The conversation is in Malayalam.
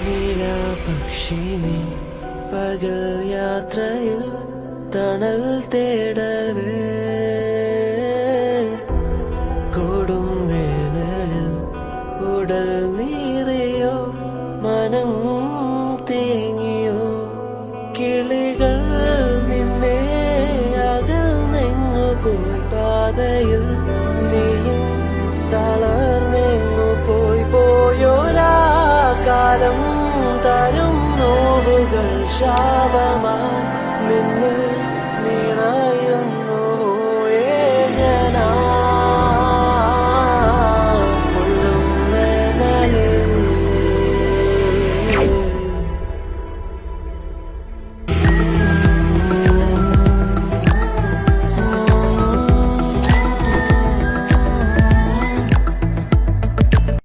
പക്ഷി നീ പകൽ യാത്രയിൽ തണൽ തേടവേ കൊടും വേനലിൽ ഉടൽ നീറിയോ മനം തേങ്ങിയോ കിളികൾ നിന്നെ അകന്നെങ്ങു പോയി പാതയിൽ നീയും തളർന്നെങ്ങു പോയോരാ കാലം തരും നോവുകൾ ശാപമായി നിന്നെ നിറയും